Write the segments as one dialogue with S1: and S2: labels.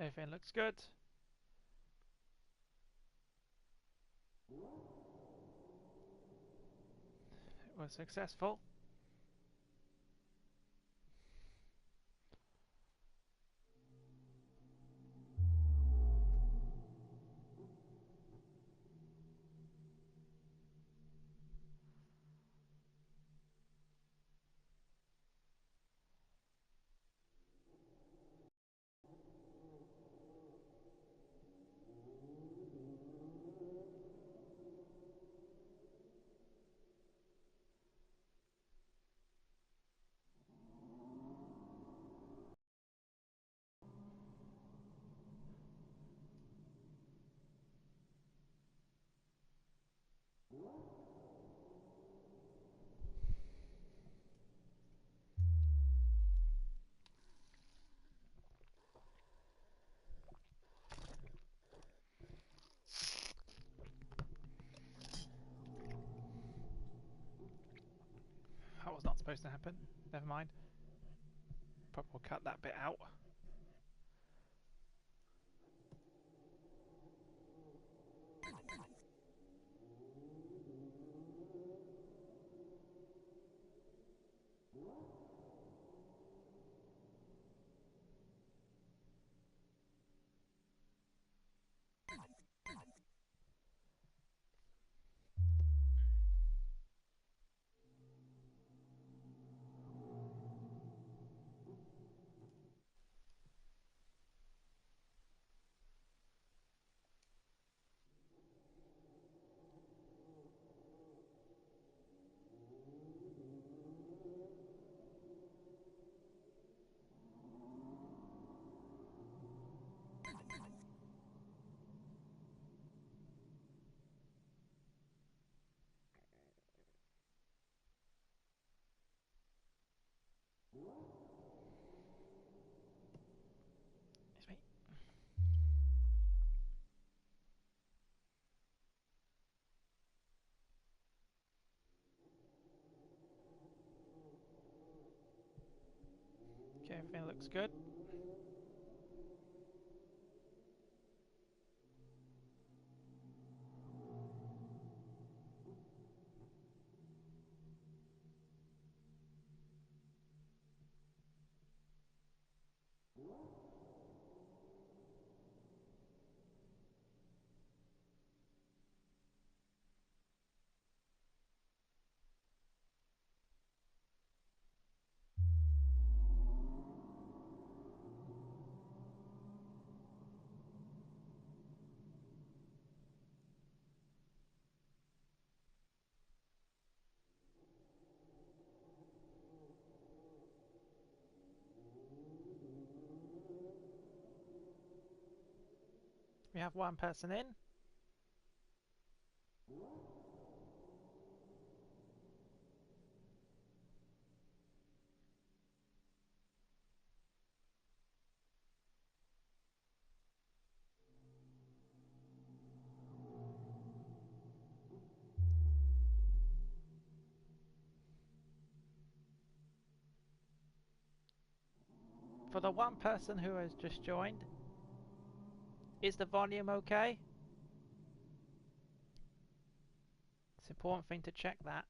S1: Everything looks good. It was successful. That was not supposed to happen. Never mind. Probably will cut that bit out. It's me. Okay, everything looks good. We have one person in. For the one person who has just joined, is the volume okay? It's an important thing to check that.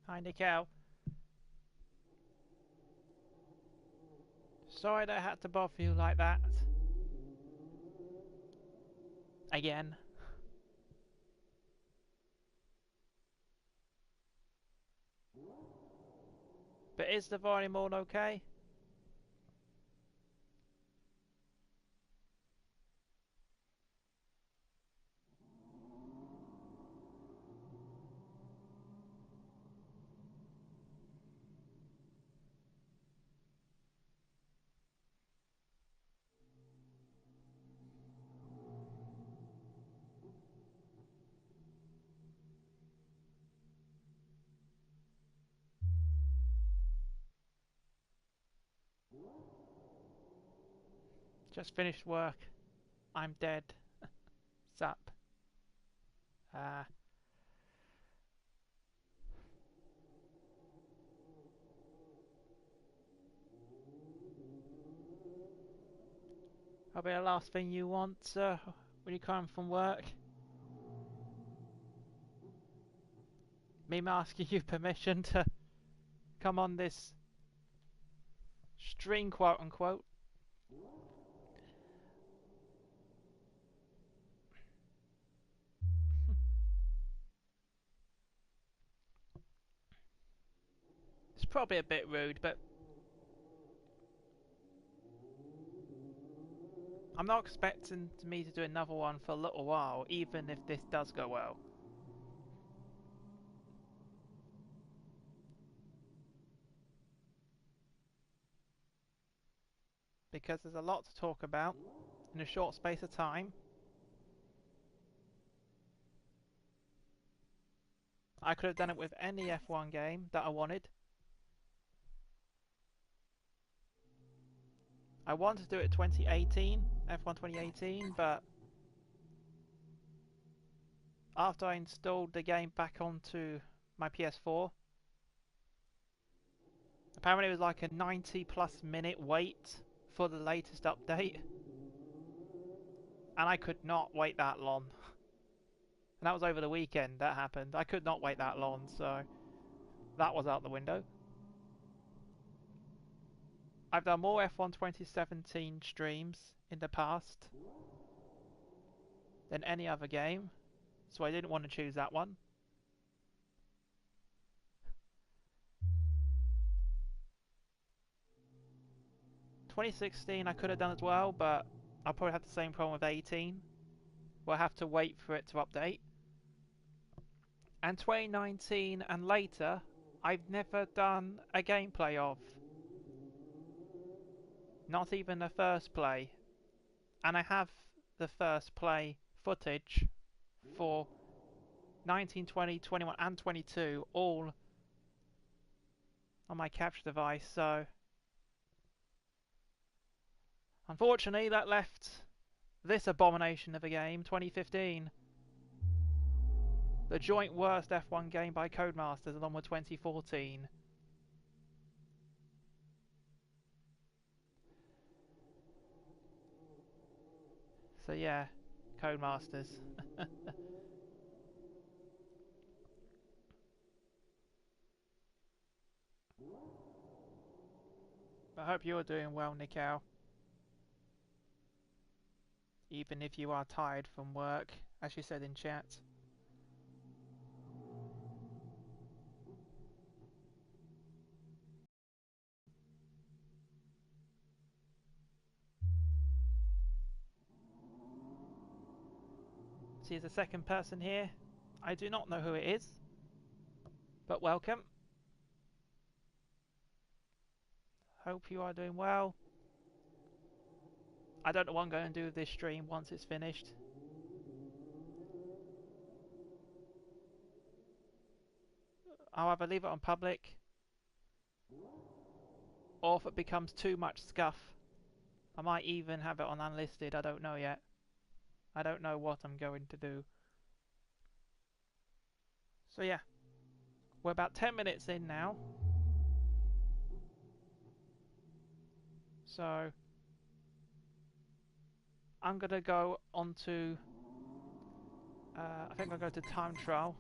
S1: Hi, Nicole. Sorry that I had to bother you like that. Again. But is the volume all okay? Just finished work. I'm dead. Sup. That'll be the last thing you want when you come from work. Me asking you permission to come on this stream, quote unquote. It's probably a bit rude, but I'm not expecting me to do another one for a little while, even if this does go well. Because there's a lot to talk about in a short space of time. I could have done it with any F1 game that I wanted. I wanted to do it 2018, F1 2018, but after I installed the game back onto my PS4, apparently it was like a 90+ minute wait for the latest update. And I could not wait that long. And that was over the weekend that happened. I could not wait that long, so that was out the window. I've done more F1 2017 streams in the past than any other game, so I didn't want to choose that one. ...2016 I could have done as well, but I'll probably have the same problem with 18. We'll have to wait for it to update. And 2019 and later, I've never done a gameplay of. Not even the first play. And I have the first play footage for 19, 20, 21 and 22 all on my capture device, so unfortunately that left this abomination of a game, 2015, the joint worst F1 game by Codemasters, along with 2014. So yeah, Codemasters. I hope you're doing well, Nikau. Even if you are tired from work, as you said in chat. See, there's a second person here. I do not know who it is, but welcome. Hope you are doing well. I don't know what I'm going to do with this stream once it's finished. I'll either leave it on public, or if it becomes too much scuff, I might even have it on unlisted. I don't know yet. I don't know what I'm going to do. So yeah, we're about 10 minutes in now. So I'm going to go on to, I think I'll go to time trial.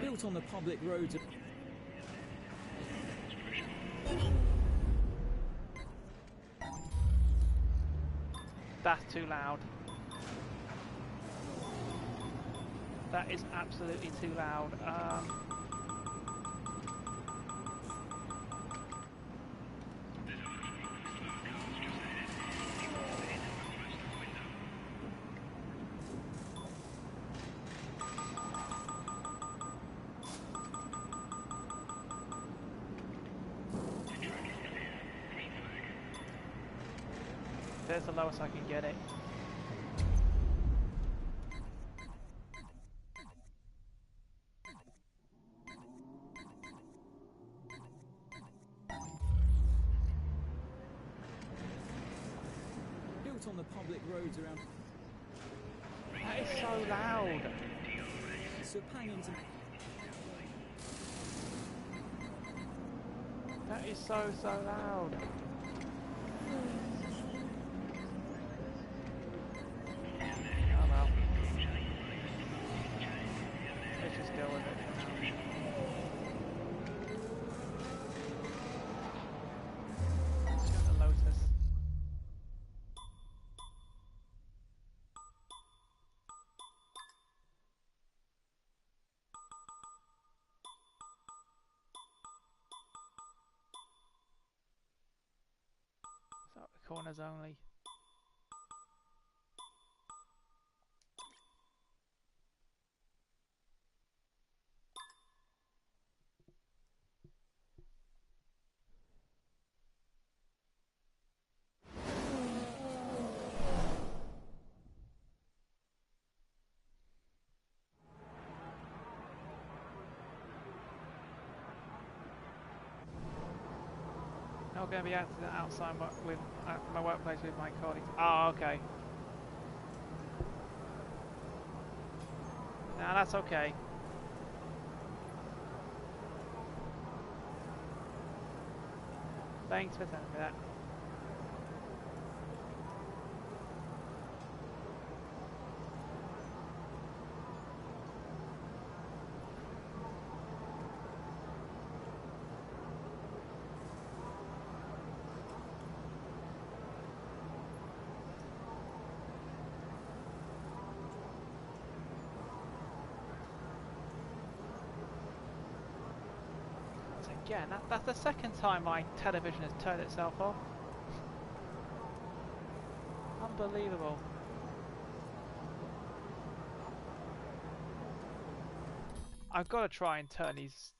S2: Built on the public roads of...
S1: That's too loud. That is absolutely too loud. There's the lowest I can get it.
S2: Built on the public roads around
S1: That is so loud.
S2: Sepang into
S1: That is so loud. Oh well. Let's just deal with it for now. Let's go to Lotus. So the corners only. Not going to be accident outside with my workplace with my colleagues. Oh, okay. Now that's okay. Thanks for telling me that. Again, that's the second time my television has turned itself off. Unbelievable. I've got to try and turn this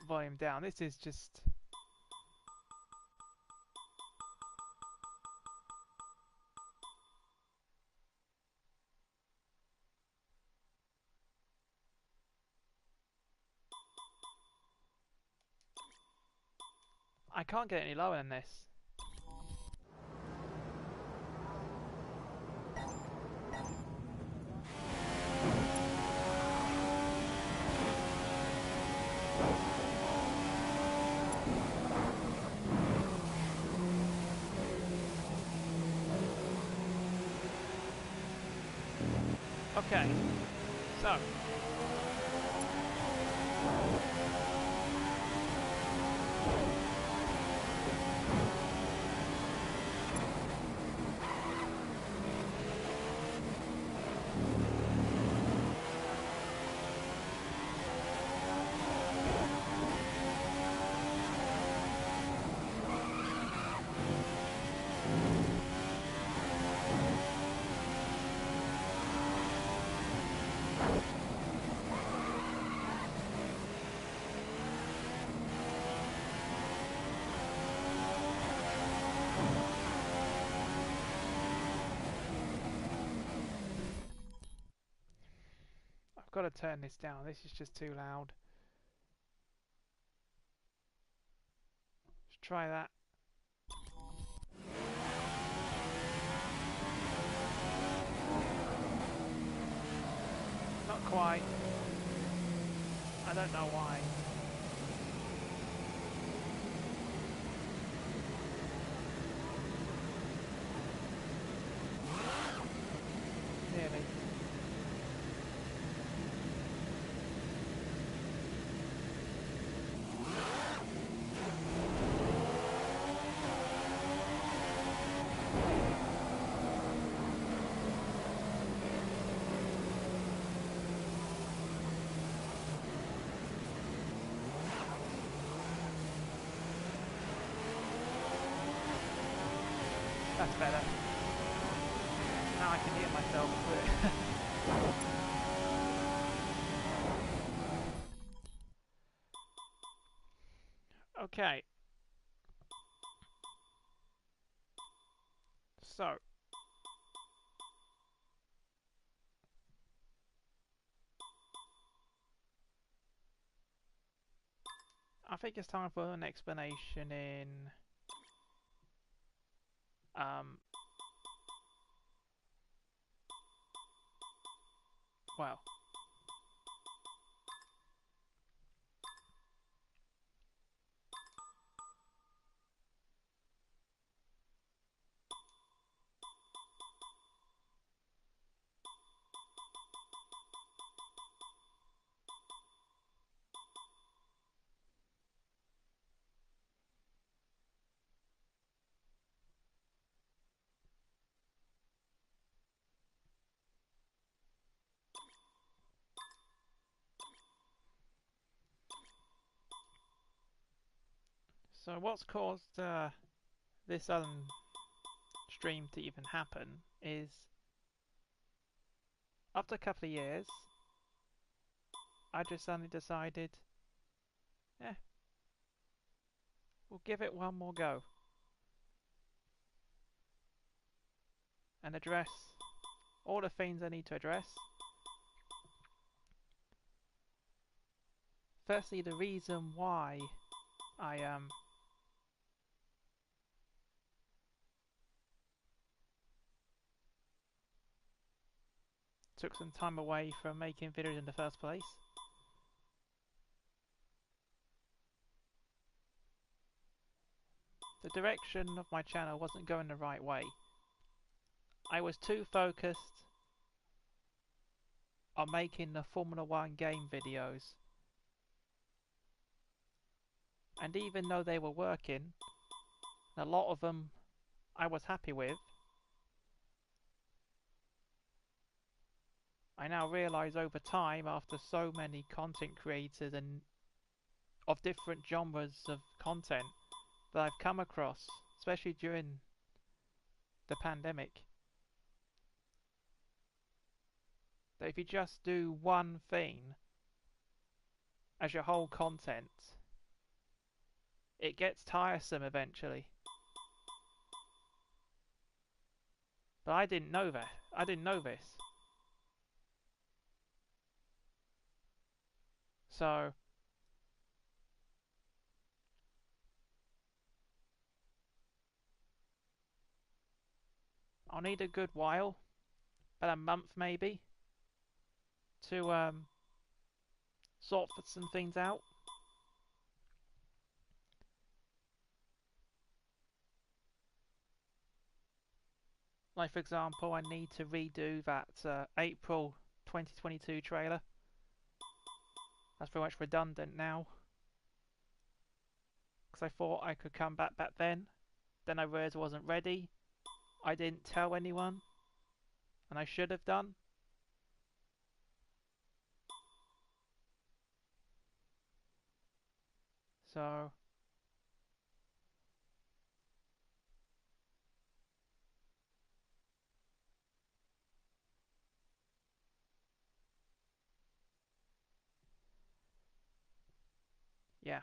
S1: volume down. This is just... I can't get any lower than this. Okay, so... I've got to turn this down. This is just too loud. Let's try that. Not quite. I don't know why. Nearly. That's better. Now I can hear myself through. Okay. So. I think it's time for an explanation in well, so what's caused this stream to even happen is after a couple of years, I just suddenly decided, we'll give it one more go and address all the things I need to address. Firstly, the reason why I took some time away from making videos in the first place. The direction of my channel wasn't going the right way. I was too focused on making the Formula 1 game videos. And even though they were working, a lot of them I was happy with, I now realise over time, after so many content creators and of different genres of content that I've come across, especially during the pandemic, that if you just do one thing as your whole content, it gets tiresome eventually. But I didn't know that. I didn't know this. So I'll need a good while, about a month maybe, to sort some things out. Like, for example, I need to redo that April 2022 trailer. That's pretty much redundant now. Because I thought I could come back then. Then I realised I wasn't ready. I didn't tell anyone. And I should have done. So yeah.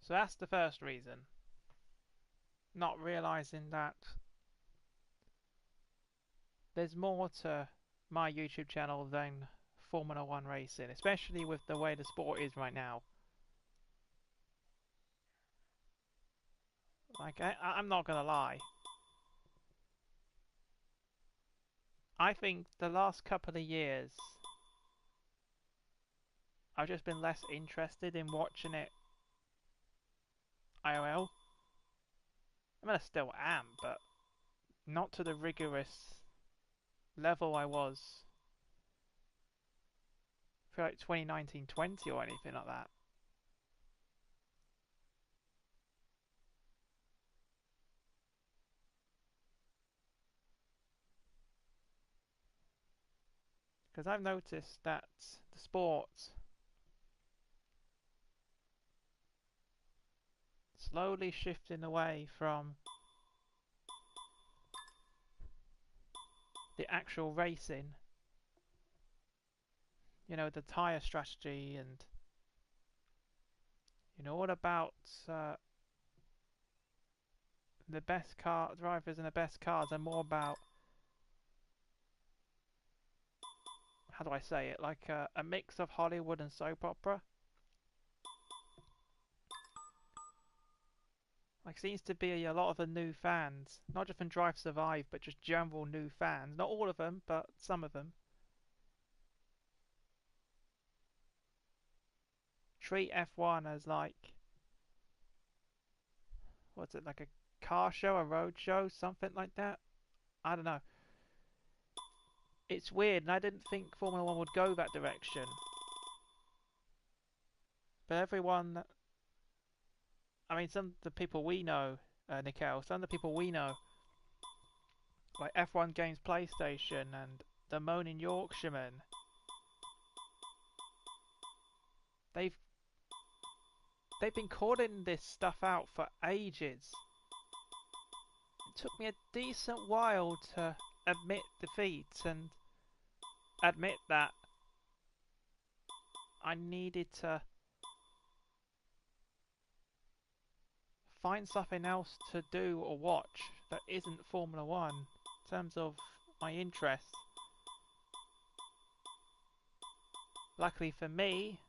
S1: So that's the first reason. Not realising that there's more to my YouTube channel than Formula 1 racing, especially with the way the sport is right now. Like, I'm not gonna lie. I think the last couple of years I've just been less interested in watching it IRL. I mean, I still am, but not to the rigorous level I was for like 2019-20 or anything like that. Because I've noticed that the sport slowly shifting away from the actual racing, you know, the tyre strategy and, you know, all about the best car drivers and the best cars, and more about, how do I say it, like a mix of Hollywood and soap opera. Like, seems to be a lot of the new fans, not just from Drive to Survive, but just general new fans. Not all of them, but some of them. Treat F1 as like, what's it, like a car show, a road show, something like that? I don't know. It's weird, and I didn't think Formula 1 would go that direction. But everyone, I mean, some of the people we know, Nickel, some of the people we know, like F1 Games PlayStation and the Moaning Yorkshireman, they've been calling this stuff out for ages. It took me a decent while to admit defeat and admit that I needed to find something else to do or watch that isn't Formula 1 in terms of my interests. Luckily for me,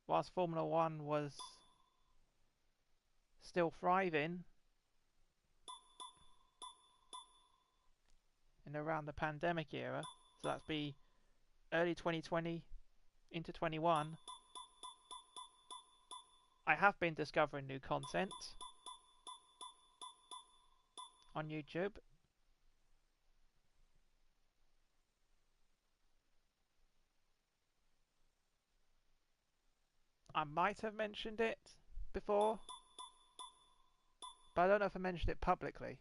S1: whilst Formula 1 was still thriving in around the pandemic era, so that's be early 2020 into 21, I have been discovering new content on YouTube. I might have mentioned it before, but I don't know if I mentioned it publicly.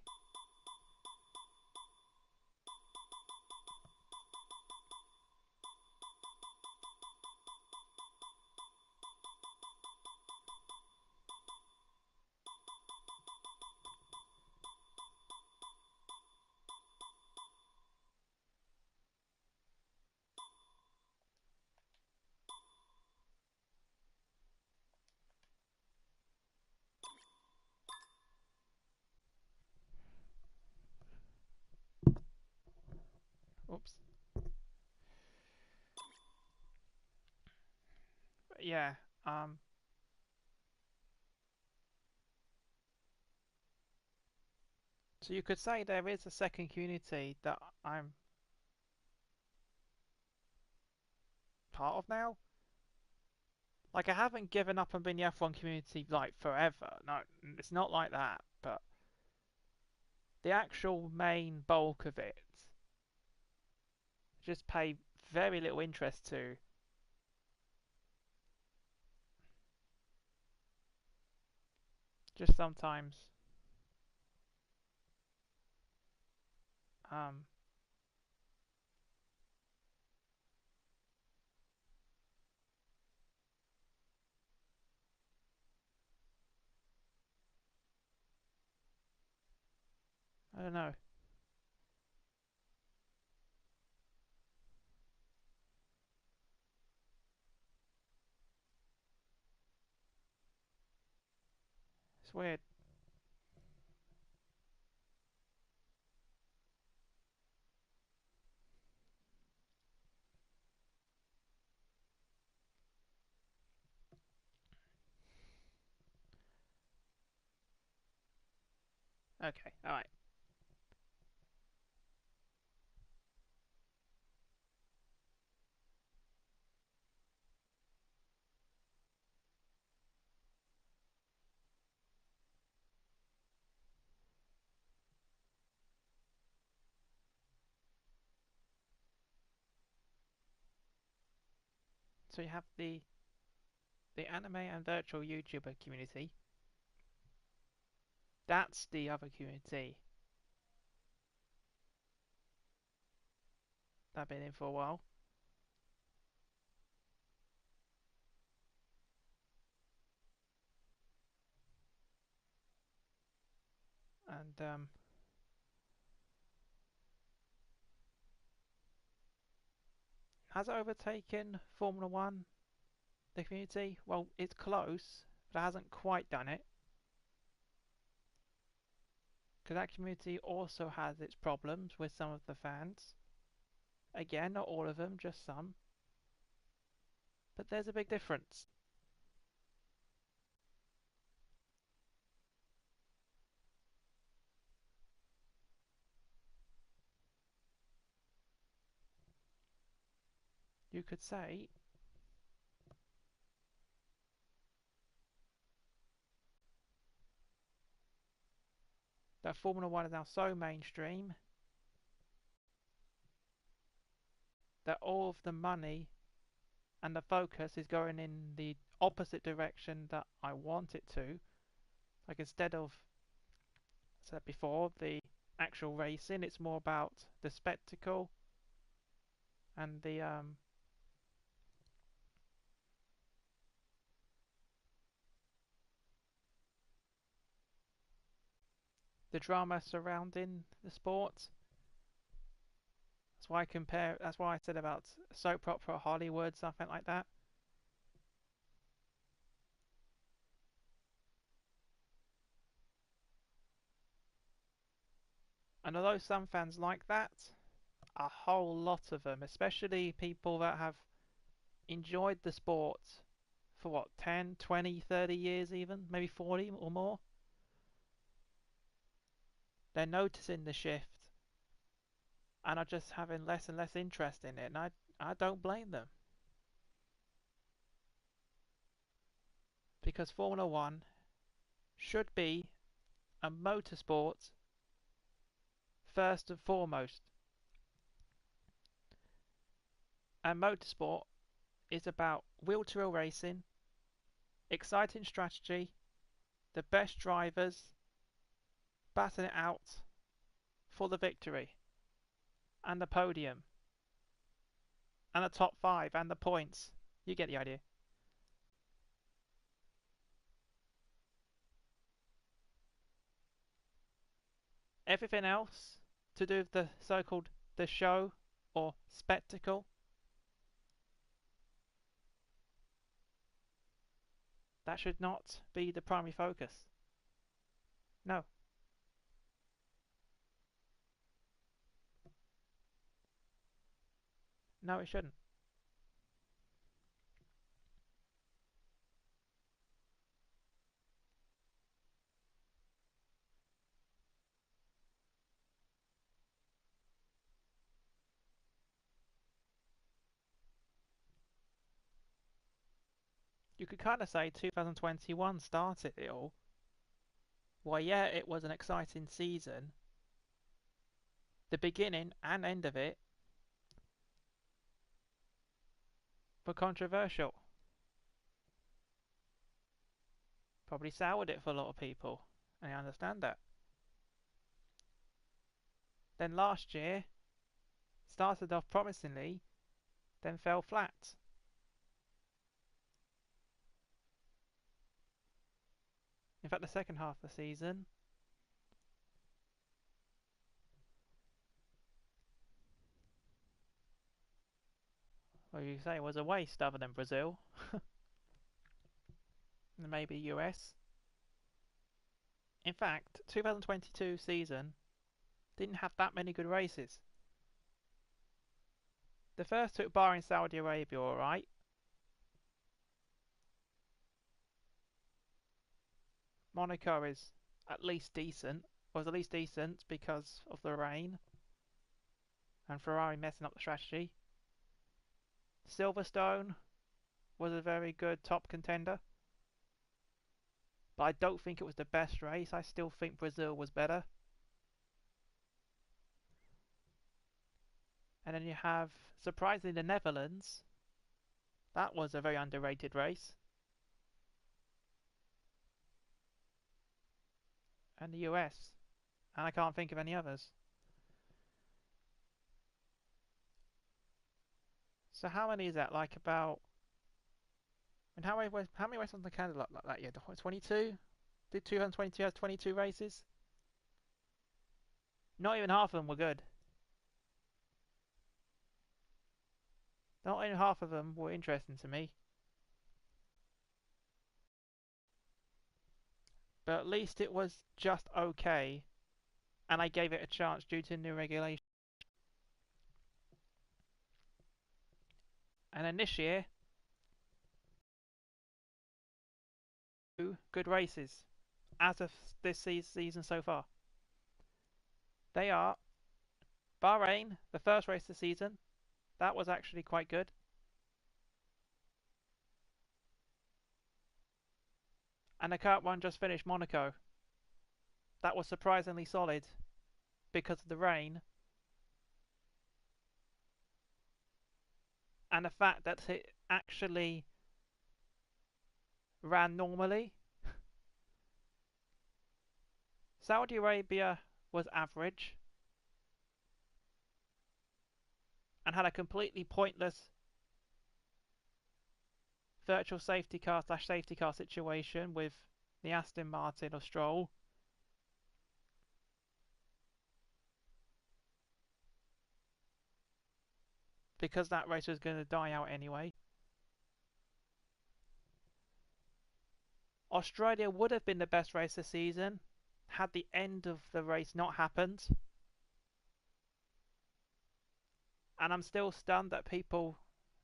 S1: Oops. But yeah, so you could say there is a second community that I'm part of now. Like, I haven't given up on being the F1 community like forever. No, it's not like that. But the actual main bulk of it, just pay very little interest to. Just sometimes, um, I don't know. It's weird. Okay, alright. So you have the anime and virtual YouTuber community. That's the other community that I've been in for a while. And has it overtaken Formula One, the community? Well, it's close, but it hasn't quite done it. Because that community also has its problems with some of the fans. Again, not all of them, just some. But there's a big difference. You could say that Formula One is now so mainstream that all of the money and the focus is going in the opposite direction that I want it to. Like instead of, as I said before, the actual racing, it's more about the spectacle and the drama surrounding the sport. That's why I compare. That's why I said about soap opera, Hollywood, something like that. And although some fans like that, a whole lot of them, especially people that have enjoyed the sport for what, 10, 20, 30 years even, maybe 40 or more, they're noticing the shift and are just having less and less interest in it, and I don't blame them. Because Formula One should be a motorsport first and foremost. And motorsport is about wheel-to-wheel racing, exciting strategy, the best drivers batting it out for the victory, and the podium, and the top five, and the points. You get the idea. Everything else to do with the so-called the show or spectacle, that should not be the primary focus. No, no, it shouldn't. You could kind of say 2021 started it all. Well, yeah, it was an exciting season. The beginning and end of it were controversial. Probably soured it for a lot of people. And I understand that. Then last year started off promisingly, then fell flat. In fact, the second half of the season, well, you say it was a waste other than Brazil and maybe US. In fact, 2022 season didn't have that many good races. The first two, barring Saudi Arabia, alright. Monaco is at least decent. Was at least decent because of the rain and Ferrari messing up the strategy. Silverstone was a very good top contender, but I don't think it was the best race. I still think Brazil was better. And then you have, surprisingly, the Netherlands. That was a very underrated race. And the US. And I can't think of any others. So how many is that? Like about... And how many races on the calendar like that year? 22? Did 2022 have 22 races? Not even half of them were good. Not even half of them were interesting to me. But at least it was just okay. And I gave it a chance due to new regulation. And then this year, two good races as of this season so far. They are Bahrain, the first race of the season. That was actually quite good. And the current one just finished, Monaco. That was surprisingly solid because of the rain. And the fact that it actually ran normally. Saudi Arabia was average and had a completely pointless virtual safety car / safety car situation with the Aston Martin of Stroll. Because that race was going to die out anyway. Australia would have been the best race this season had the end of the race not happened. And I'm still stunned that people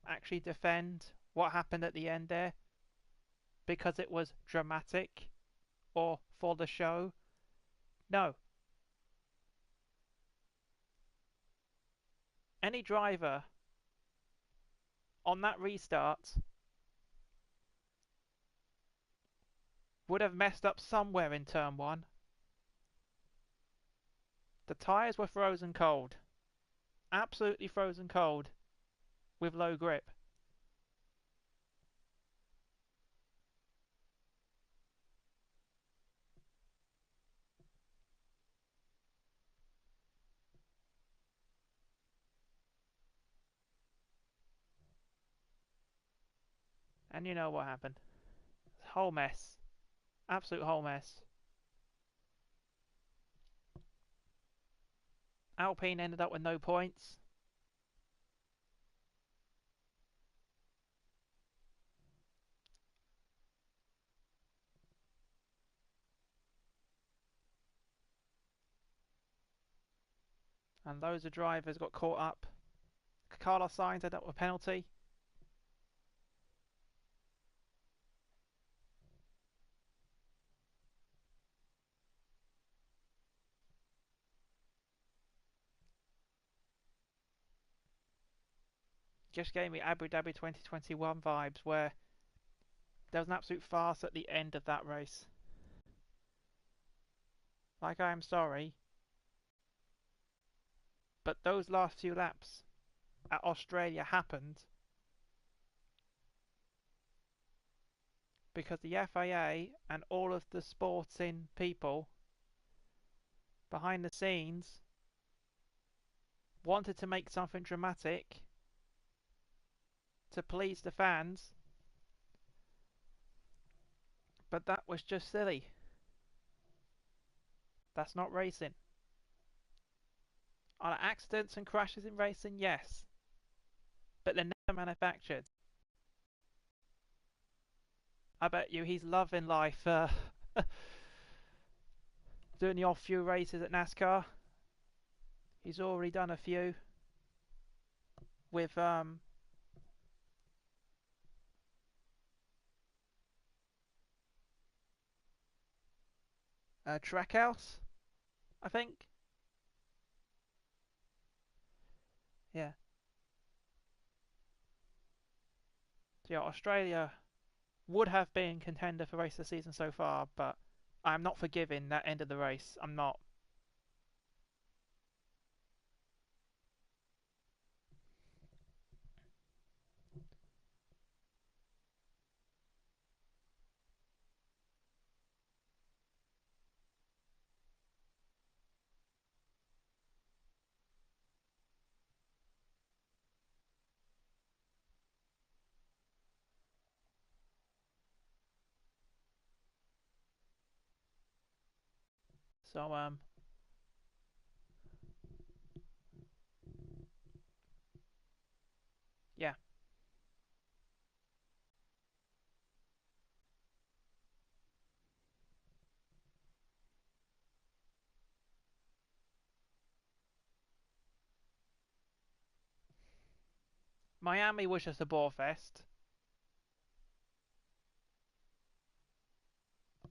S1: actually defend what happened at the end there because it was dramatic or for the show. No. Any driver on that restart would have messed up somewhere in turn 1. The tyres were frozen cold. Absolutely frozen cold with low grip. And you know what happened. Whole mess. Absolute whole mess. Alpine ended up with no points. And loads of drivers got caught up. Carlos Sainz ended up with a penalty. Just gave me Abu Dhabi 2021 vibes where there was an absolute farce at the end of that race. Like, I am sorry, but those last few laps at Australia happened because the FIA and all of the sporting people behind the scenes wanted to make something dramatic to please the fans, but that was just silly. That's not racing. Are there accidents and crashes in racing? Yes, but they're never manufactured. I bet you he's loving life doing the odd few races at NASCAR. He's already done a few with Trackhouse, I think. Yeah. So yeah, Australia would have been contender for race of the season so far, but I'm not forgiving that end of the race. I'm not. So yeah. Miami was just a bore fest.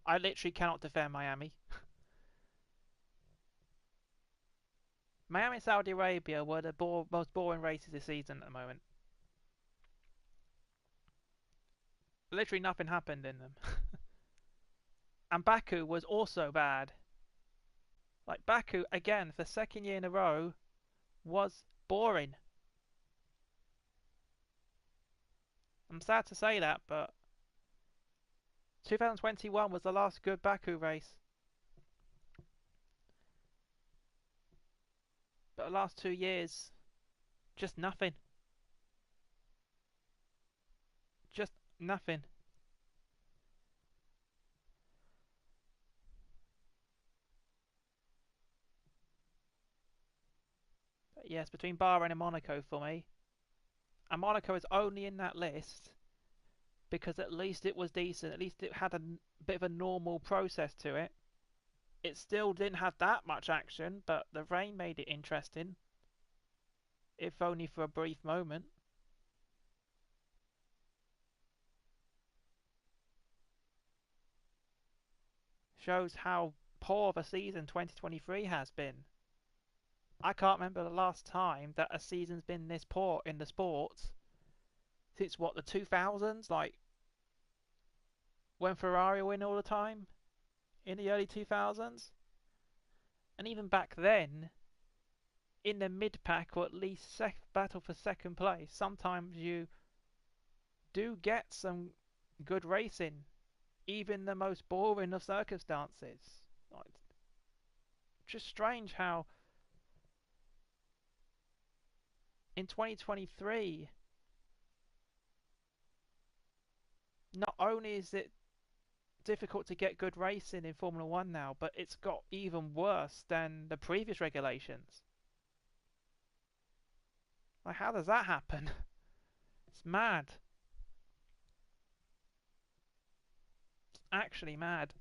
S1: I literally cannot defend Miami. Miami and Saudi Arabia were the most boring races this season at the moment. Literally nothing happened in them. And Baku was also bad. Like Baku, again, for the second year in a row, was boring. I'm sad to say that, but 2021 was the last good Baku race. But the last 2 years, just nothing. Just nothing. But yes, between Bahrain and Monaco for me. And Monaco is only in that list because at least it was decent. At least it had a bit of a normal process to it. It still didn't have that much action, but the rain made it interesting. If only for a brief moment. Shows how poor of a season 2023 has been. I can't remember the last time that a season's been this poor in the sports since what, the 2000s? Like when Ferrari win all the time in the early 2000s? And even back then, in the mid pack or at least battle for second place, sometimes you do get some good racing, even the most boring of circumstances. Like, just strange how in 2023, not only is it difficult to get good racing in Formula One now, but it's got even worse than the previous regulations. Like, how does that happen? It's mad. It's actually mad.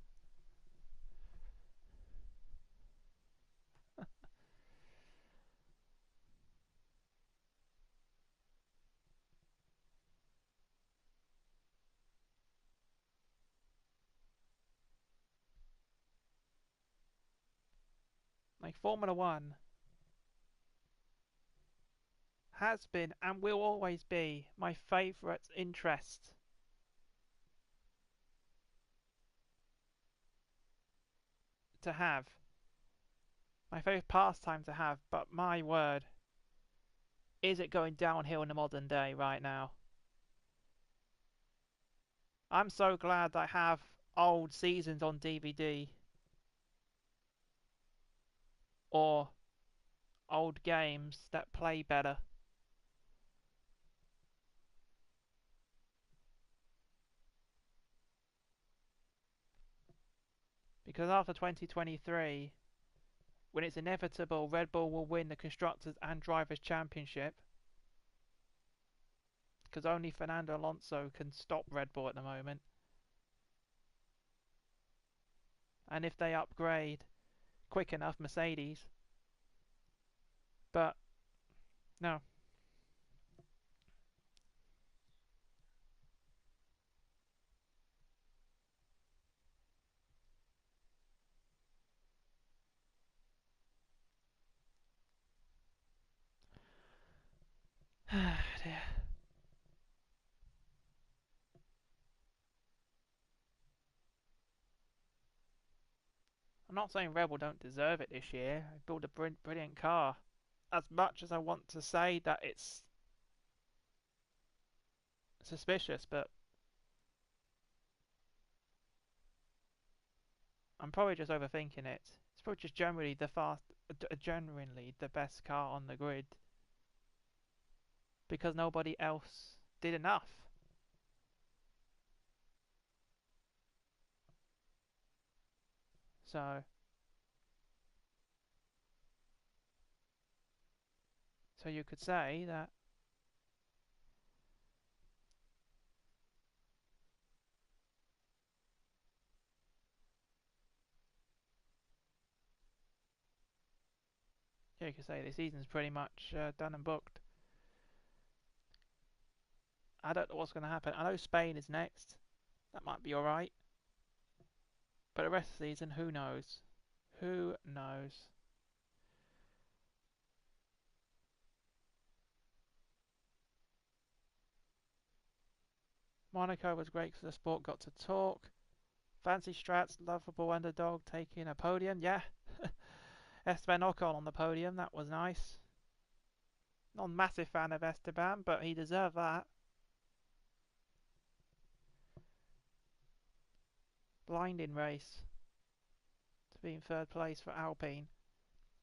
S1: Like, Formula One has been and will always be my favourite interest to have. My favourite pastime to have, but my word, is it going downhill in the modern day right now? I'm so glad I have old seasons on DVD or old games that play better. Because after 2023, when it's inevitable Red Bull will win the Constructors and Drivers' Championship, because only Fernando Alonso can stop Red Bull at the moment. And if they upgrade quick enough Mercedes. But no. Dear. I'm not saying Rebel don't deserve it this year. They built a brilliant car. As much as I want to say that it's suspicious, but I'm probably just overthinking it. It's probably just genuinely the best car on the grid because nobody else did enough. So you could say that you could say the season's pretty much done and booked. I don't know what's going to happen. I know Spain is next. That might be alright. But the rest of the season, who knows? Who knows? Monaco was great because the sport got to talk. Fancy strats, lovable underdog taking a podium. Yeah. Esteban Ocon on the podium. That was nice. Not a massive fan of Esteban, but he deserved that. Blinding race to be in third place for Alpine.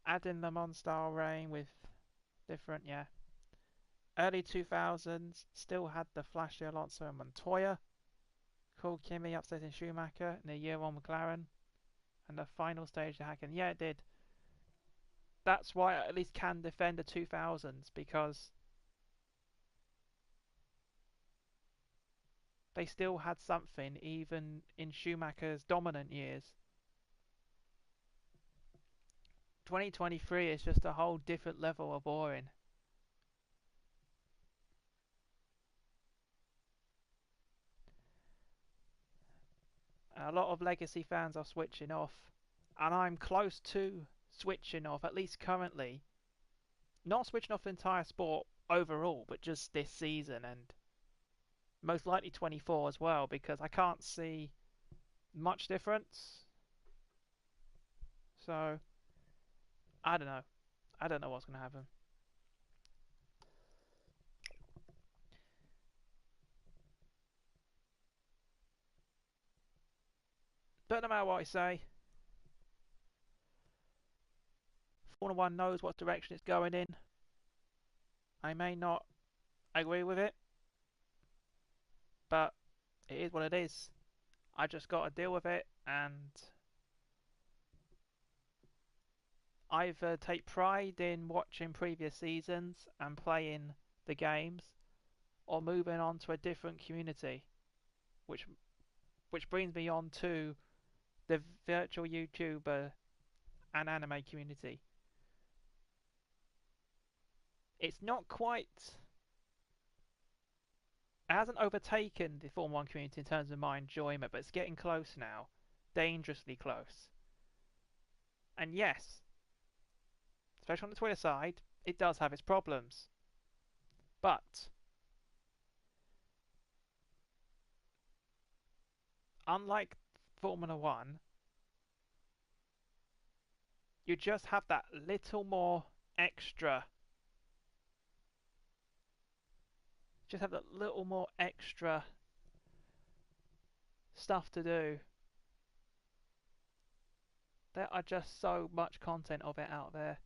S1: Add in the Mons-style rain with different, yeah. Early 2000s still had the flashy Alonso and Montoya. Cool Kimi upsetting Schumacher in the year one McLaren. And the final stage to Hacken. Yeah, it did. That's why I at least can defend the 2000s because they still had something even in Schumacher's dominant years. 2023 is just a whole different level of boring. A lot of legacy fans are switching off, and I'm close to switching off, at least currently. Not switching off the entire sport overall, but just this season and most likely 24 as well, because I can't see much difference. So, I don't know. I don't know what's going to happen. But no matter what I say, Formula 1 knows what direction it's going in. I may not agree with it, but it is what it is. I just got to deal with it and either take pride in watching previous seasons and playing the games or moving on to a different community, which brings me on to the virtual YouTuber and anime community. It's not quite, it hasn't overtaken the Formula 1 community in terms of my enjoyment, but it's getting close now, dangerously close. And yes, especially on the Twitter side, it does have its problems, but unlike Formula 1, you just have that little more extra. Just have that little more extra stuff to do. There are just so much content of it out there.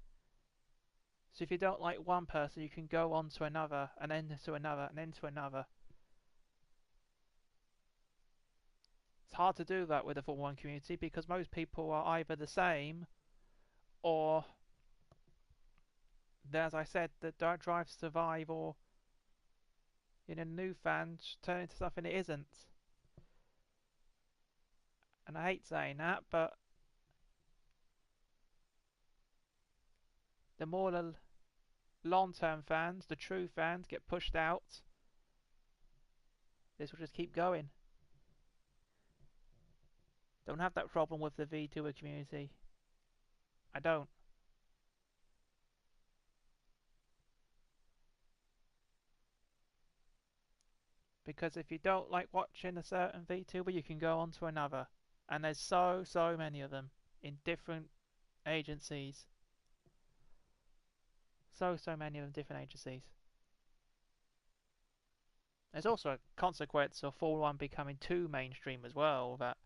S1: So if you don't like one person, you can go on to another, and then to another, and then to another. It's hard to do that with the Formula 1 community because most people are either the same or, as I said, the Drive to Survive or new fans turn into something it isn't. And I hate saying that, but the more the long-term fans, the true fans, get pushed out, this will just keep going. Don't have that problem with the VTuber community. I don't. Because if you don't like watching a certain VTuber, you can go on to another. And there's so many of them in different agencies. So many of them, different agencies. There's also a consequence of Formula 1 becoming too mainstream as well, that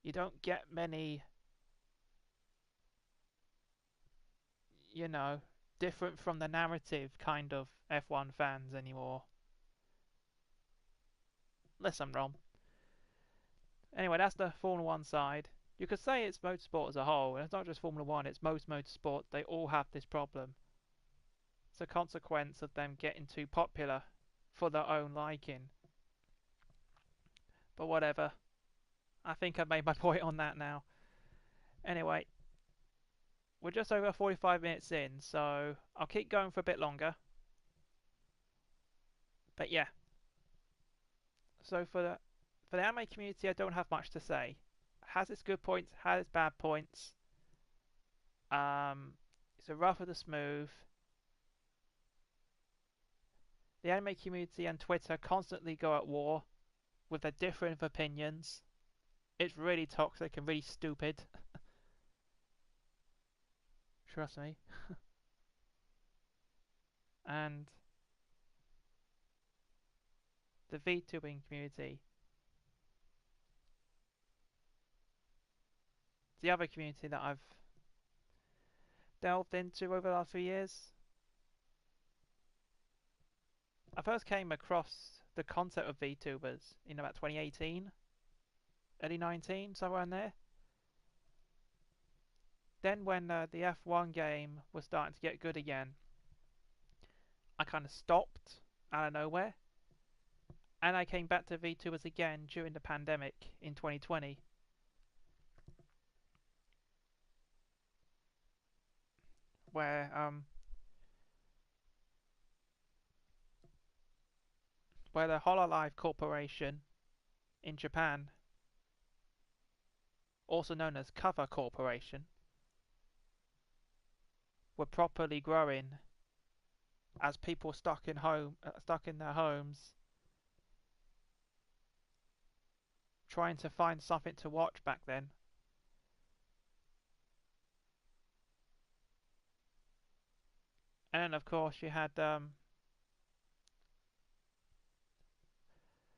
S1: you don't get many, you know, different from the narrative kind of F1 fans anymore. Unless I'm wrong. Anyway, that's the Formula 1 side. You could say it's motorsport as a whole, and it's not just Formula 1, it's most motorsports. They all have this problem. It's a consequence of them getting too popular for their own liking. But whatever. I think I've made my point on that now. Anyway, we're just over 45 minutes in, so I'll keep going for a bit longer. But yeah. So for the anime community, I don't have much to say. It has its good points, has its bad points. It's a rough with a smooth. The anime community and Twitter constantly go at war with their different opinions. It's really toxic and really stupid. Trust me. And the VTubing community, the other community that I've delved into over the last few years. I first came across the concept of VTubers in about 2018, early 19, somewhere in there. Then when the F1 game was starting to get good again, I kind of stopped out of nowhere. And I came back to VTubers again during the pandemic in 2020. Where the Hololive Corporation in Japan, also known as Cover Corporation, were properly growing as people stuck in their homes, trying to find something to watch back then. And then of course you had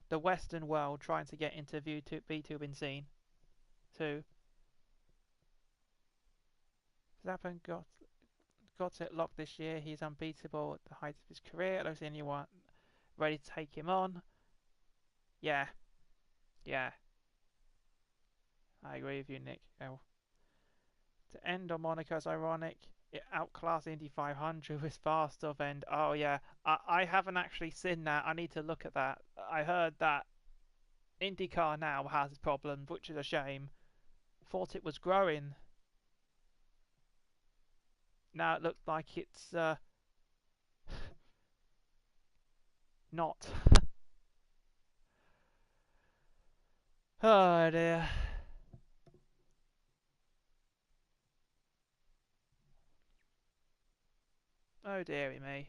S1: the Western world trying to get into VTubing scene too. Zappen got it locked this year. He's unbeatable at the height of his career. I don't see anyone ready to take him on. Yeah. I agree with you, Nick. Oh. To end on Monaco's ironic, it outclassed Indy 500 with faster end. Oh yeah, I haven't actually seen that. I need to look at that. I heard that IndyCar now has problems, which is a shame. Thought it was growing. Now it looks like it's not. Oh dear. Oh dearie me.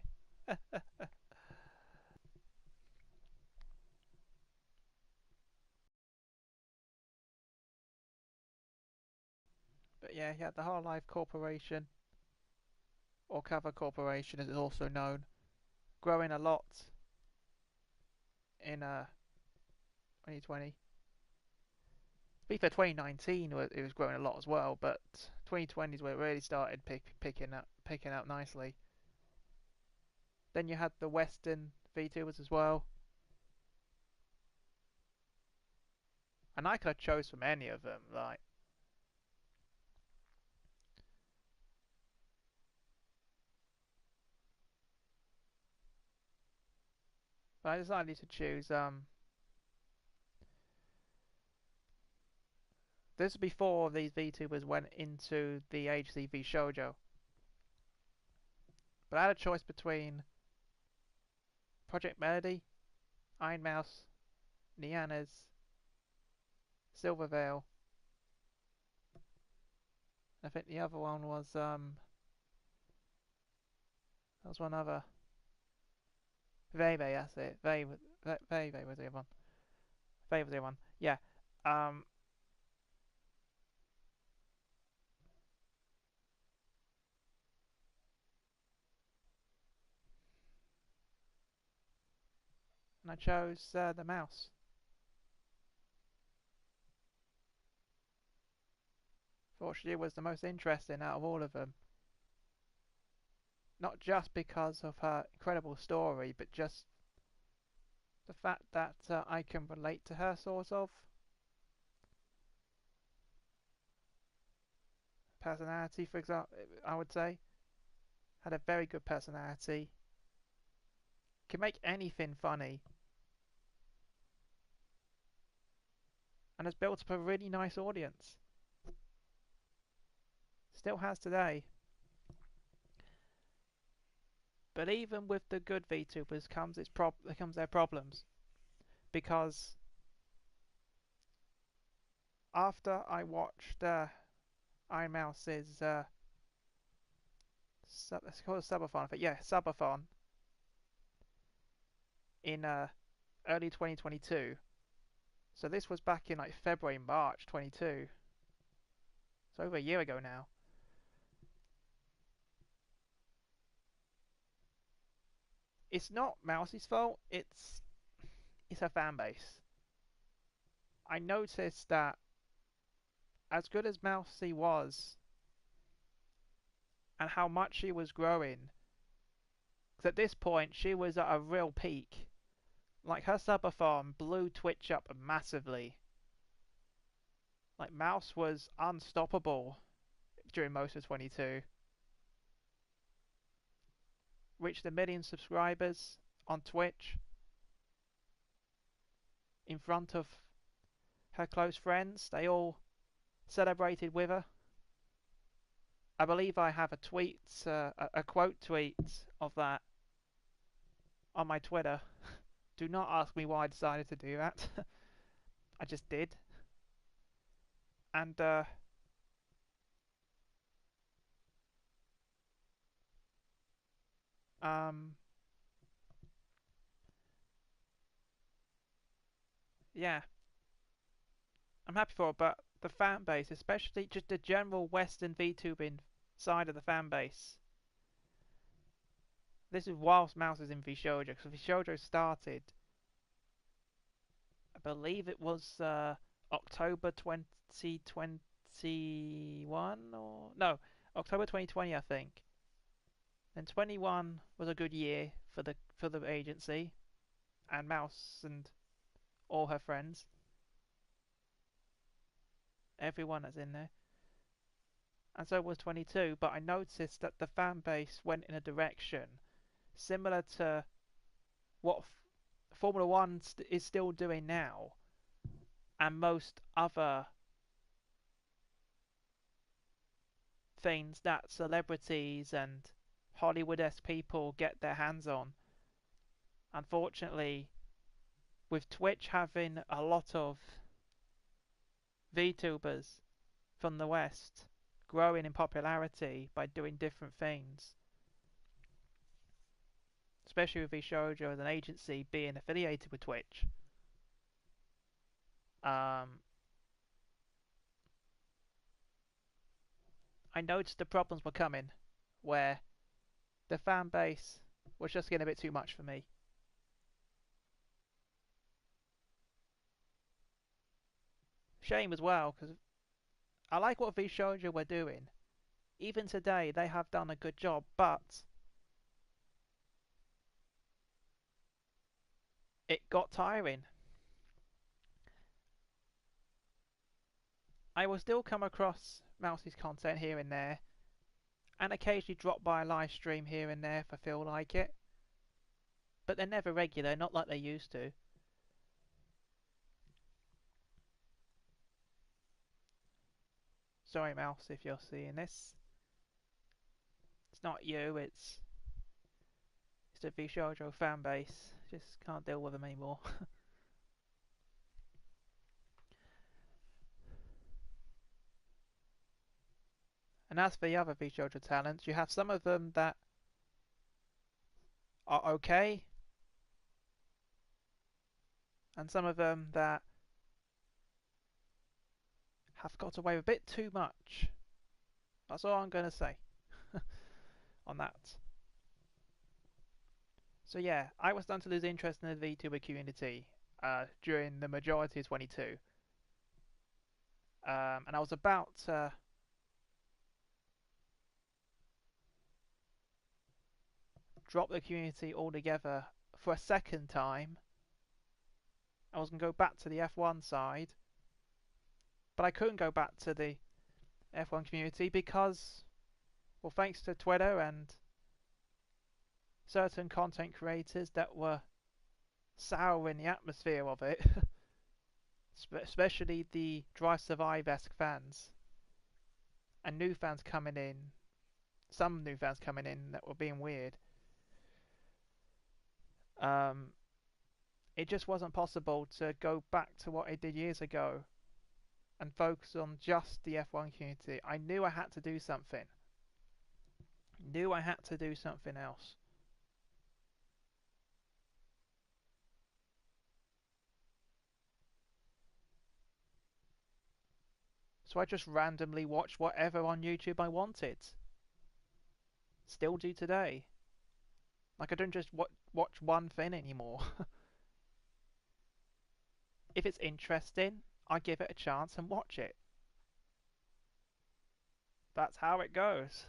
S1: But yeah, the Hololive Corporation, or Cover Corporation as it's also known, growing a lot in 2020. To be fair, 2019 it was growing a lot as well, but 2020 is where it really started picking up nicely. Then you had the Western VTubers as well, and I could have chose from any of them. Like, but I decided to choose this is before these VTubers went into the HCV shoujo. But I had a choice between Project Melody, Iron Mouse, Nianez, Silvervale. I think the other one was there was one other. Veve, that's it. Veve was the other one. Veve was the other one. Yeah. Um, and I chose the mouse. Fortunately, it was the most interesting out of all of them. Not just because of her incredible story, but just the fact that I can relate to her, sort of. Personality, for example, I would say. Had a very good personality. Can make anything funny. And has built up a really nice audience. Still has today. But even with the good VTubers comes their problems. Because after I watched Iron Mouse's let's call it subathon, I think. Yeah, subathon in early 2022. So this was back in like February, March 22. So over a year ago now. It's not Mousie's fault. It's her fan base. I noticed that as good as Mousie was, and how much she was growing, because at this point she was at a real peak. Like her subathon blew Twitch up massively. Like Mouse was unstoppable during most of 22. Reached a million subscribers on Twitch in front of her close friends. They all celebrated with her. I believe I have a tweet, a quote tweet of that on my Twitter. Do not ask me why I decided to do that. I just did. And um, yeah, I'm happy for it. But the fan base, especially just the general Western VTubing side of the fan base. This is whilst Mouse is in VShojo, because VShojo started, I believe it was October 2021 or no, October 2020, I think. Then 21 was a good year for the agency and Mouse and all her friends, everyone that's in there. And so was 22, but I noticed that the fan base went in a direction similar to what Formula One is still doing now, and most other things that celebrities and Hollywood-esque people get their hands on. Unfortunately, with Twitch having a lot of VTubers from the West growing in popularity by doing different things, especially with VShojo as an agency being affiliated with Twitch, um, I noticed the problems were coming, where the fan base was just getting a bit too much for me. Shame as well, because I like what VShojo were doing. Even today, they have done a good job, but it got tiring. I will still come across Mousie's content here and there, and occasionally drop by a live stream here and there if I feel like it. But they're never regular, not like they used to. Sorry, Mouse, if you're seeing this. It's not you, it's Just a VShojo fan base. Just can't deal with them anymore. And as for the other VShojo talents, you have some of them that are okay, and some of them that have got away with a bit too much. That's all I'm going to say on that. So yeah, I was starting to lose interest in the VTuber community during the majority of 22. And I was about to drop the community altogether for a second time. I was going to go back to the F1 side, but I couldn't go back to the F1 community because, well, thanks to Twitter and certain content creators that were souring the atmosphere of it, especially the Drive Survive-esque fans, and new fans coming in, some new fans coming in that were being weird. It just wasn't possible to go back to what I did years ago and focus on just the F1 community. I knew I had to do something. Knew I had to do something else. So I just randomly watched whatever on YouTube I wanted. Still do today. Like I don't just watch one thing anymore. If it's interesting, I give it a chance and watch it. That's how it goes.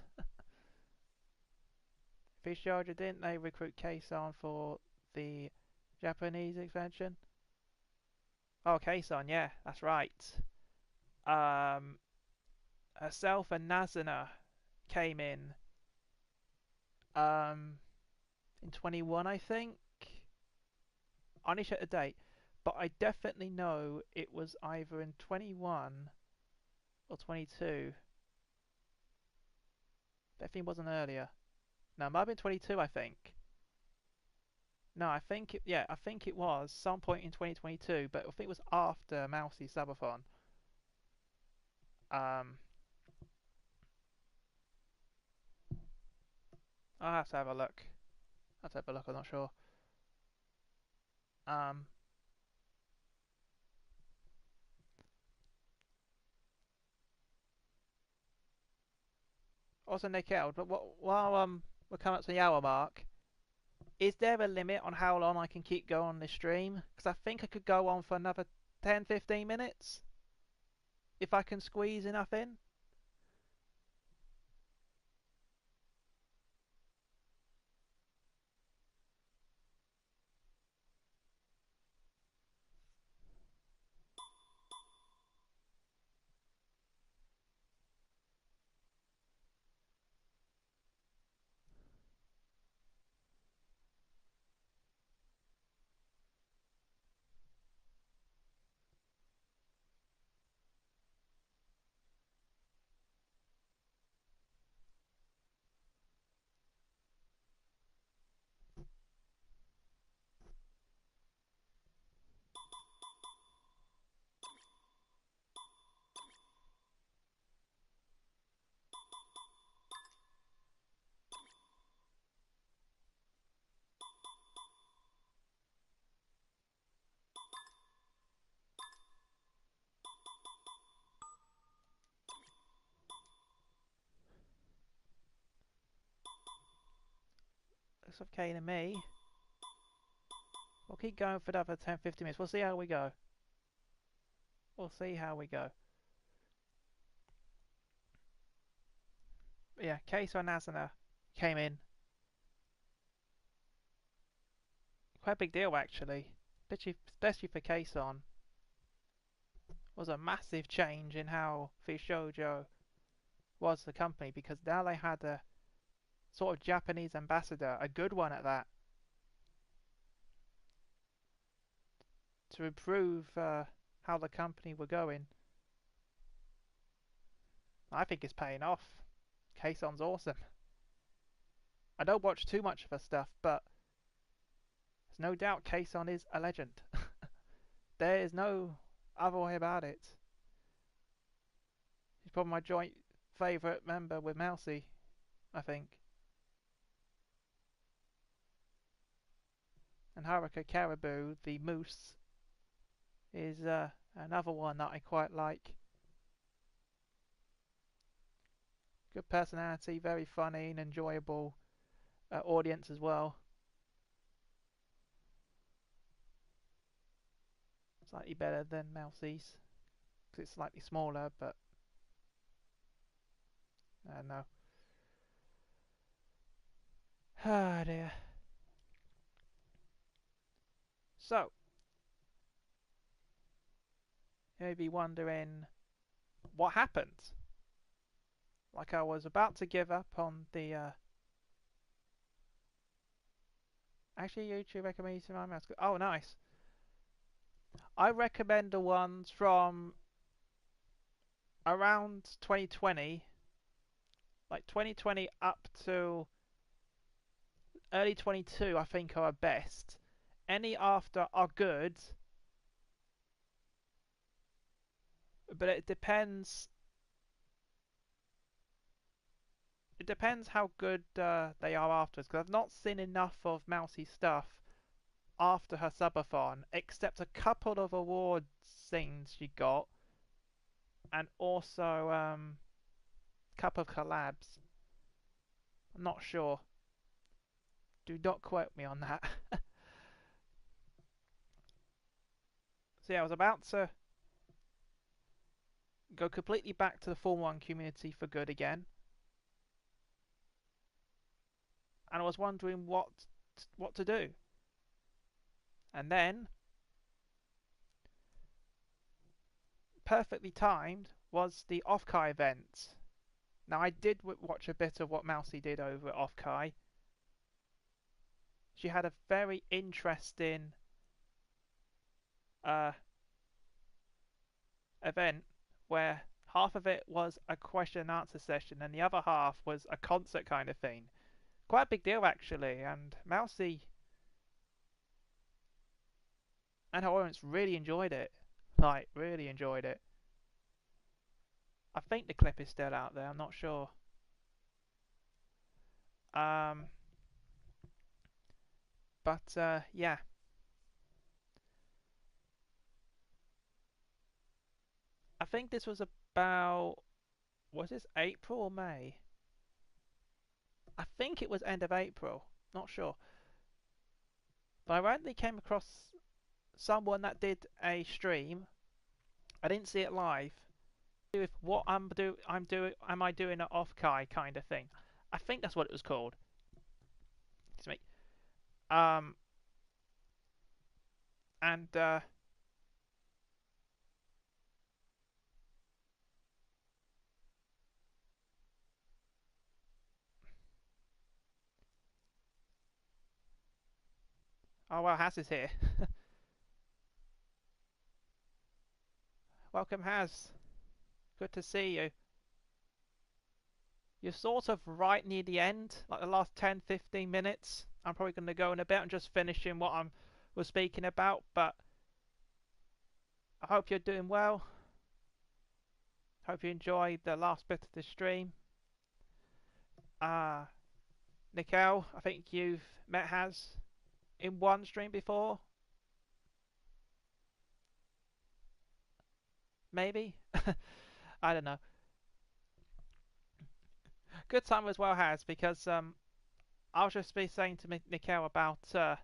S1: VShojo, didn't they recruit Kayson for the Japanese expansion? Oh, Kayson, yeah, that's right. Herself and Nazuna came in 21, I think. I need to check the date, but I definitely know it was either in 21 or 22. Definitely wasn't earlier. No, it might have been 22, I think. No, I think it was some point in 2022, but I think it was after Mousy Subathon. Um, I'll have to have a look. I'll have to have a look, I'm not sure. Um, Also, Nikhil, but while we're coming up to the hour mark, is there a limit on how long I can keep going on this stream? Because I think I could go on for another 10-15 minutes if I can squeeze enough in. Looks okay to me. We'll keep going for another 10-15 minutes. We'll see how we go. We'll see how we go. But yeah, Keiso Nazuna came in. Quite a big deal, actually. Especially for Kason. Was a massive change in how VShojo was the company, because now they had a sort of Japanese ambassador, a good one at that, to improve how the company were going. I think it's paying off. Kayson's awesome. I don't watch too much of her stuff, but There's no doubt Kason is a legend. There is no other way about it. He's probably my joint favourite member with Mousy, I think. And Haruka Caribou, the moose, is another one that I quite like. Good personality, very funny and enjoyable audience as well. Slightly better than Mousy's, because it's slightly smaller, but no. Ah dear. So, you may be wondering what happened. Like I was about to give up on the actually YouTube recommended my mouse. Oh nice. I recommend the ones from around 2020, like 2020 up to early 22 I think are best. Any after are good, but it depends how good they are afterwards, because I've not seen enough of Mousy's stuff after her subathon, except a couple of award things she got, and also a couple of collabs. I'm not sure. Do not quote me on that. So yeah, I was about to go completely back to the Formula 1 community for good again. And I was wondering what to do. And then, perfectly timed, was the Offkai event. Now I did watch a bit of what Mousy did over at Offkai. She had a very interesting event where half of it was a question and answer session and the other half was a concert kind of thing. Quite a big deal actually, and Mousy and her audience really enjoyed it. Like, really enjoyed it. I think the clip is still out there, I'm not sure. But yeah. I think this was about, was this April or May? I think it was end of April, not sure. But I randomly came across someone that did a stream. I didn't see it live. With what am I doing an Offkai kind of thing? I think that's what it was called. Excuse me. And oh well, Haz is here. Welcome, Haz. Good to see you. You're sort of right near the end, like the last 10-15 minutes. I'm probably going to go in a bit and just finishing what I was speaking about, but I hope you're doing well. Hope you enjoyed the last bit of the stream. Nickel, I think you've met Haz in one stream before. Maybe? I don't know. Good time as well, Haz, because I'll just be saying to Nickel about a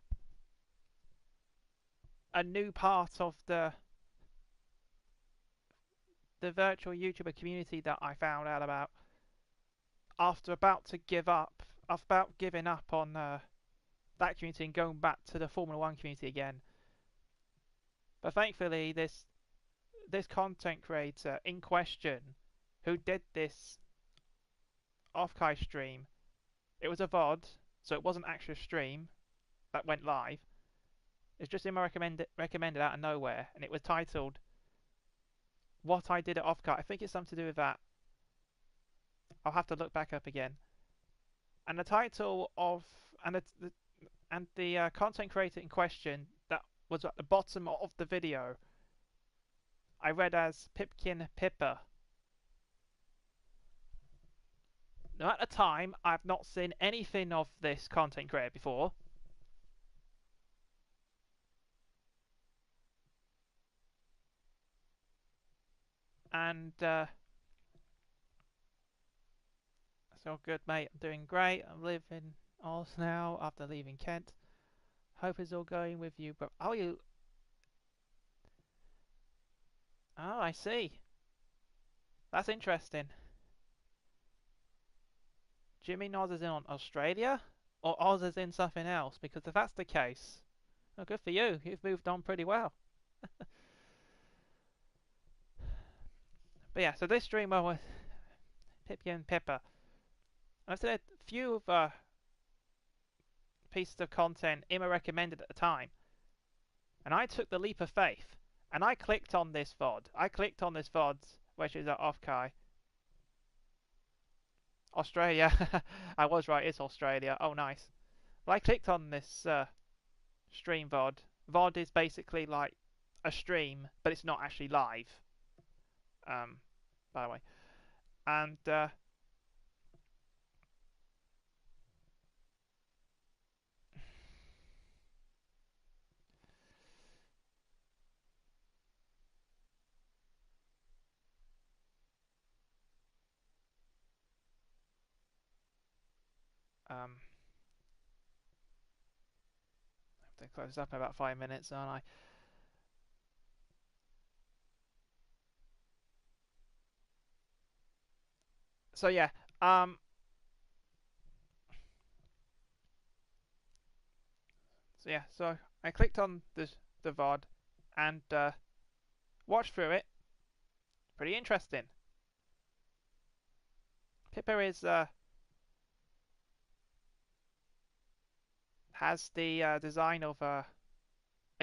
S1: new part of the virtual YouTuber community that I found out about after about giving up on that community and going back to the Formula 1 community again. But thankfully, this content creator in question who did this Offkai stream, it was a VOD, so it wasn't actually a stream that went live. It's just in my recommended out of nowhere, and it was titled "What I Did at Offkai." I think it's something to do with that. I'll have to look back up again. And the title of and and the content creator in question that was at the bottom of the video I read as Pipkin Pipper. Now at the time I've not seen anything of this content creator before. And it's all good, mate. I'm doing great. I'm living in Oz now after leaving Kent. Hope it's all going with you, but oh, you. Oh, I see. That's interesting. Jimmy Noz is in on Australia, or Oz is in something else? Because if that's the case, well, good for you. You've moved on pretty well. But yeah, so this streamer was Pipkin Pipper. I've said a few pieces of content Emma recommended at the time, and I took the leap of faith, and I clicked on this VOD. I clicked on this VOD, which is at Offkai. Australia. I was right, it's Australia. Oh, nice. Well, I clicked on this stream VOD. VOD is basically like a stream, but it's not actually live. By the way. And I have to close up in about 5 minutes, aren't I? So yeah, so I clicked on the VOD and watched through it. Pretty interesting. Pippa is has the design of a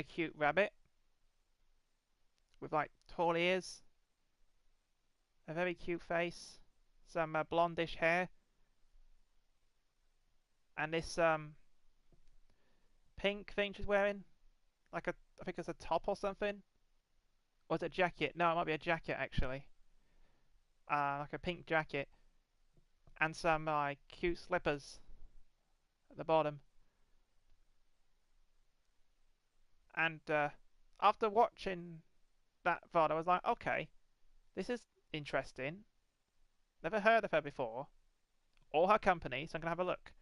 S1: cute rabbit with like tall ears, a very cute face, some blondish hair, and this pink thing she's wearing, like I think it's a top or something, or is it a jacket? No, it might be a jacket actually, like a pink jacket, and some cute slippers at the bottom. And after watching that VOD, I was like, okay, this is interesting. Never heard of her before, or her company, so I'm gonna have a look.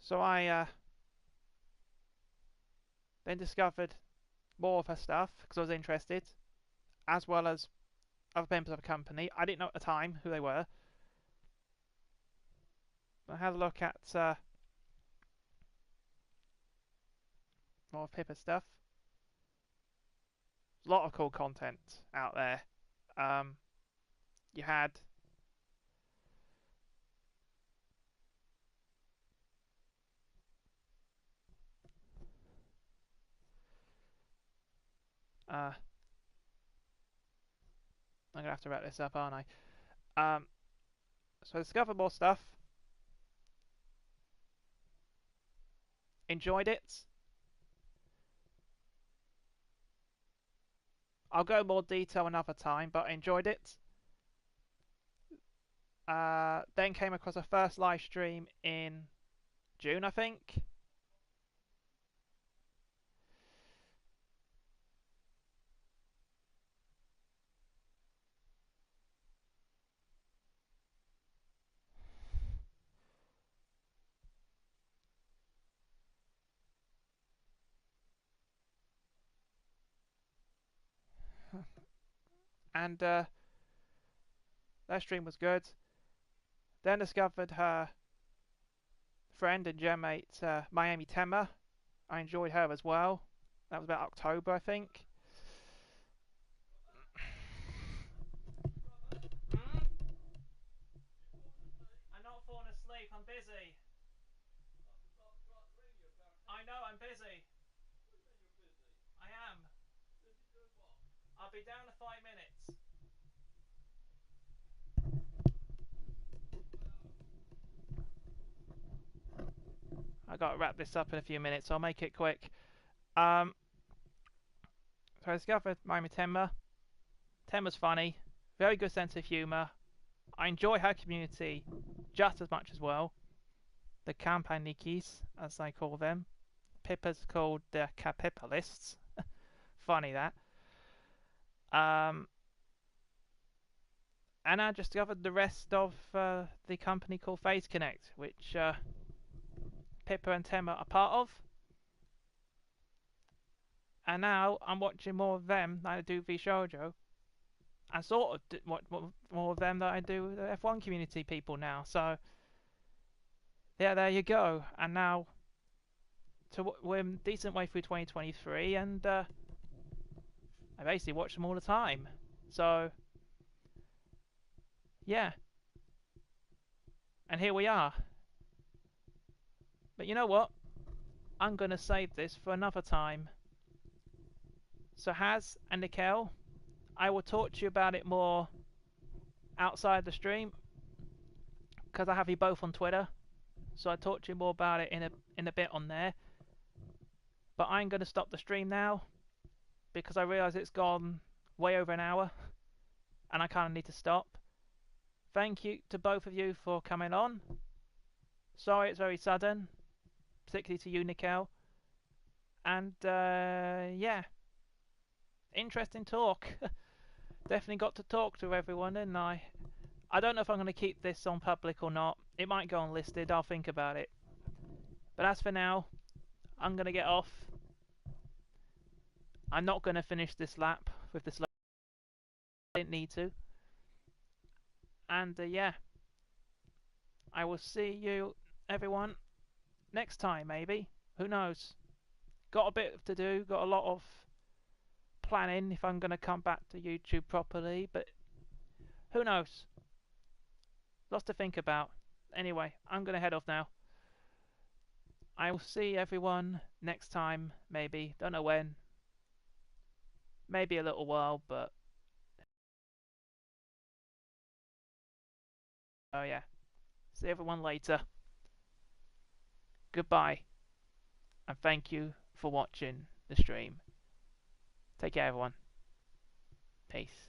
S1: So I then discovered more of her stuff because I was interested, as well as other members of the company. I didn't know at the time who they were. I had a look at more of Pippa's stuff. A lot of cool content out there. You had I'm gonna have to wrap this up, aren't I? So I discovered more stuff. Enjoyed it. I'll go more detail another time, but I enjoyed it. Then came across a first live stream in June, I think. And that stream was good. Then discovered her friend and gem mate, Miami Tema. I enjoyed her as well. That was about October, I think. busy. I know, I'm busy. I am. I'll be down in 5 minutes. I gotta wrap this up in a few minutes, so I'll make it quick. So I discovered Miami Tenma. Tenma's funny, very good sense of humour. I enjoy her community just as much as well. The Campanikis, as I call them. Pippa's called the Capitalists. Funny that. And I just discovered the rest of the company called Phase Connect, which Pippa and Tenma are part of. And now I'm watching more of them than I do VShojo. And sort of watch more of them than I do the F1 community people now. So, yeah, there you go. And now we're a decent way through 2023, and I basically watch them all the time. So, yeah. And here we are. But you know what? I'm going to save this for another time. So Haz and Nickel, I will talk to you about it more outside the stream, because I have you both on Twitter. So I'll talk to you more about it in a bit on there. But I'm going to stop the stream now, because I realise it's gone way over an hour, and I kind of need to stop. Thank you to both of you for coming on. Sorry it's very sudden, particularly to you, Nickel. And yeah, interesting talk. Definitely got to talk to everyone, didn't I? I don't know if I'm going to keep this on public or not. It might go unlisted, I'll think about it. But as for now, I'm going to get off. I'm not going to finish this lap with this lap. I didn't need to. And yeah, I will see you, everyone, next time maybe. Who knows? Got a bit to do, got a lot of planning if I'm going to come back to YouTube properly, but who knows? Lots to think about. Anyway, I'm going to head off now. I will see everyone next time, maybe. Don't know when. Maybe a little while, but... oh yeah. See everyone later. Goodbye. And thank you for watching the stream. Take care, everyone. Peace.